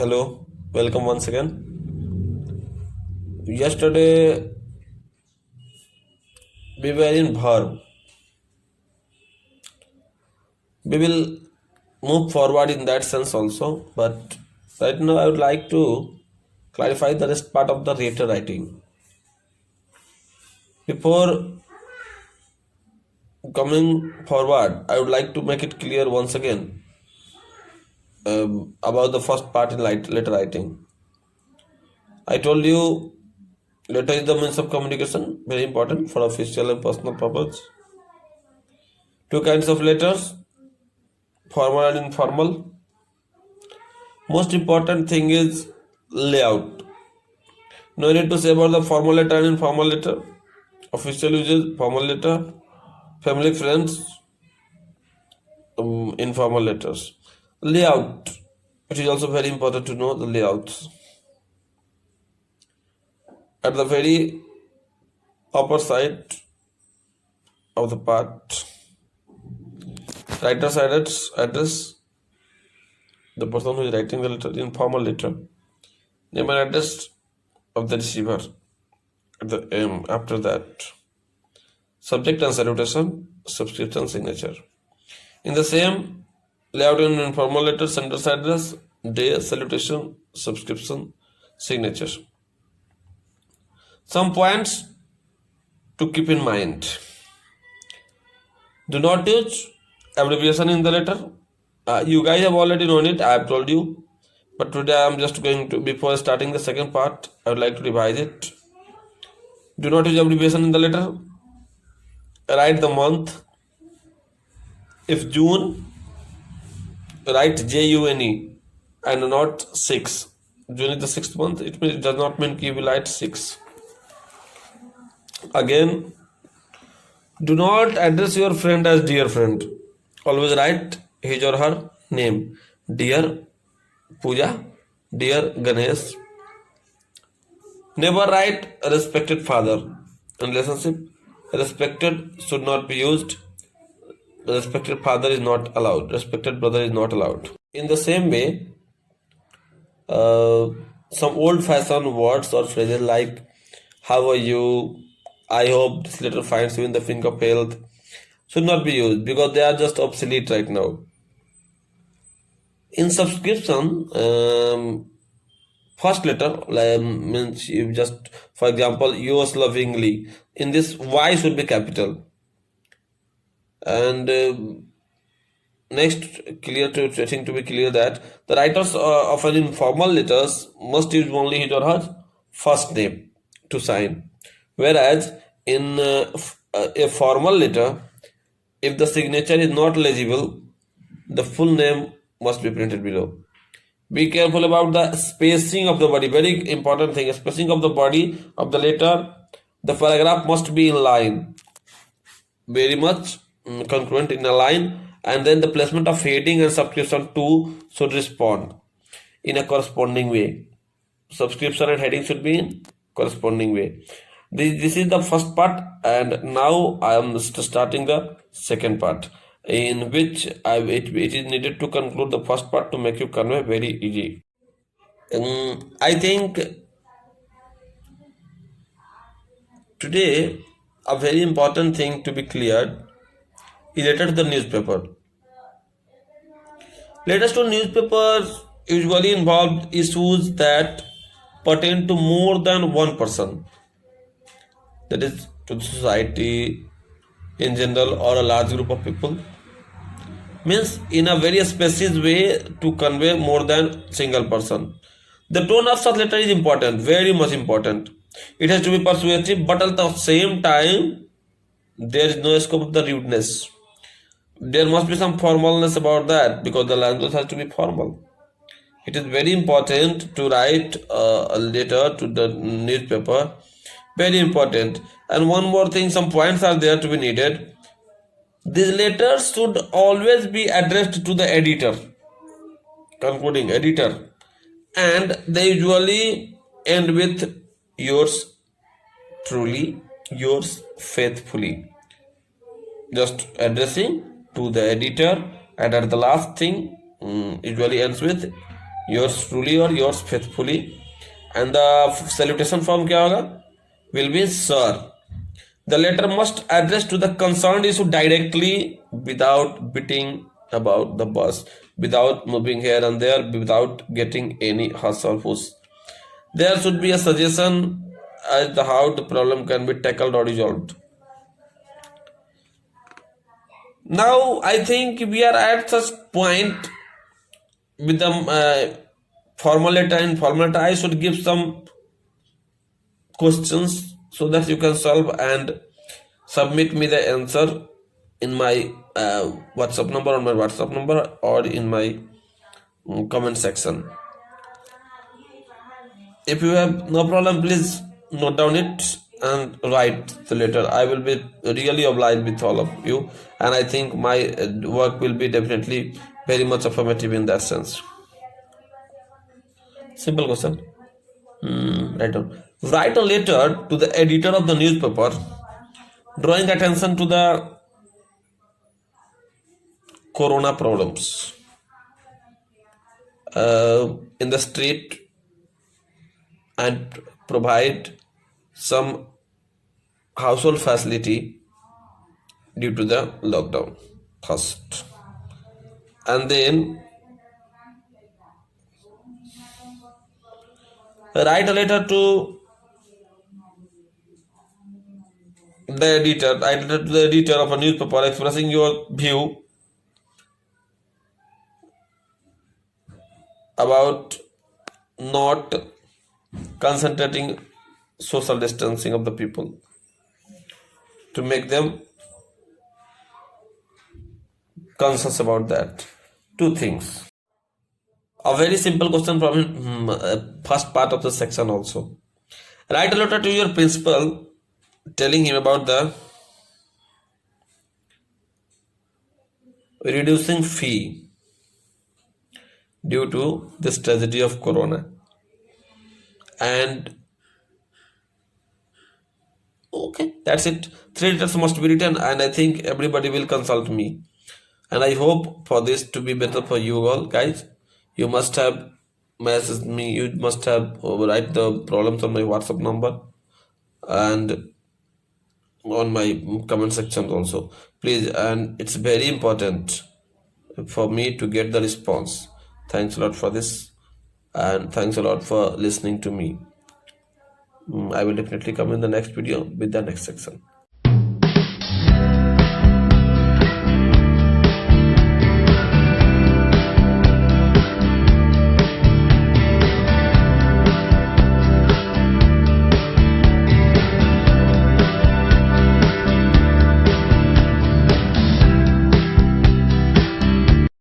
Hello, welcome once again. Yesterday we were in verb. We will move forward in that sense also, but right now I would like to clarify the rest part of the letter writing. Before coming forward, I would like to make it clear once again about the first part in letter writing. I told you letter is the means of communication, very important for official and personal purpose. Two kinds of letters, formal and informal. Most important thing is layout. No need to say about the formal letter and informal letter. Official uses formal letter, family friends, informal letters. Layout. It is also very important to know the layouts. At the very upper side of the part, writer's address, the person who is writing the letter, informal letter, name and address of the receiver. After that, subject and salutation, subscription, signature. In the same layout in informal letter, sender's address, day, salutation, subscription, signature. Some points to keep in mind. Do not use abbreviation in the letter. You guys have already known it, I have told you. But today I am just going to, before starting the second part, I would like to revise it. Do not use abbreviation in the letter. Write the month. If June, write June and not 6. June is the 6th month. It does not mean you will write 6. Again, do not address your friend as dear friend. Always write his or her name. Dear Pooja, dear Ganesh. Never write respected father. In relationship, respected should not be used. Respected father is not allowed. Respected brother is not allowed. In the same way, some old-fashioned words or phrases like "How are you?" "I hope this letter finds you in the pink of health" should not be used because they are just obsolete right now. In subscription, first letter means you just, for example, yours lovingly. In this, Y should be capital. And next, I think to be clear that the writers of an informal letters must use only his or her first name to sign. Whereas in a formal letter, if the signature is not legible, the full name must be printed below. Be careful about the spacing of the body. Very important thing. Spacing of the body of the letter. The paragraph must be in line. Very much congruent in a line. And then the placement of heading and subscription too should respond in a corresponding way. Subscription and heading should be in corresponding way. This is the first part, and now I am starting the second part, in which it is needed to conclude the first part to make you convey very easy. I think today a very important thing to be cleared is related to the newspaper. Letters to newspapers usually involve issues that pertain to more than one person, that is to the society in general or a large group of people, means in a very specific way to convey more than single person. The tone of such letter is important, very much important. It has to be persuasive, but at the same time there is no scope of the rudeness. There must be some formalness about that because the language has to be formal. It is very important to write a letter to the newspaper, very important. And one more thing, some points are there to be needed. These letters should always be addressed to the editor, concluding editor, and they usually end with yours truly, yours faithfully. Just addressing to the editor, and at the last thing usually ends with yours truly or yours faithfully. And the salutation form क्या होगा? Will be sir. The letter must address to the concerned issue directly without beating about the bus, without moving here and there, without getting any hush or push. There should be a suggestion as to how the problem can be tackled or resolved. Now I think we are at such point with the formal letter and formal letter. I should give some questions so that you can solve and submit me the answer in my WhatsApp number, on my WhatsApp number, or in my comment section. If you have no problem, please note down it and write the letter. I will be really obliged with all of you, and I think my work will be definitely very much affirmative in that sense. Simple question. Write down. Write a letter to the editor of the newspaper, drawing attention to the corona problems in the street, and provide some household facility due to the lockdown first, and then write a letter to the editor, write a letter to the editor of a newspaper expressing your view about not concentrating social distancing of the people, to make them conscious about that. Two things. A very simple question from first part of the section also. Write a letter to your principal telling him about the reducing fee due to this tragedy of corona. And okay, that's it. 3 letters must be written, and I think everybody will consult me. And I hope for this to be better for you all, guys. You must have messaged me. You must have write the problems on my WhatsApp number and on my comment section also, please. And it's very important for me to get the response. Thanks a lot for this, and thanks a lot for listening to me. I will definitely come in the next video with the next section.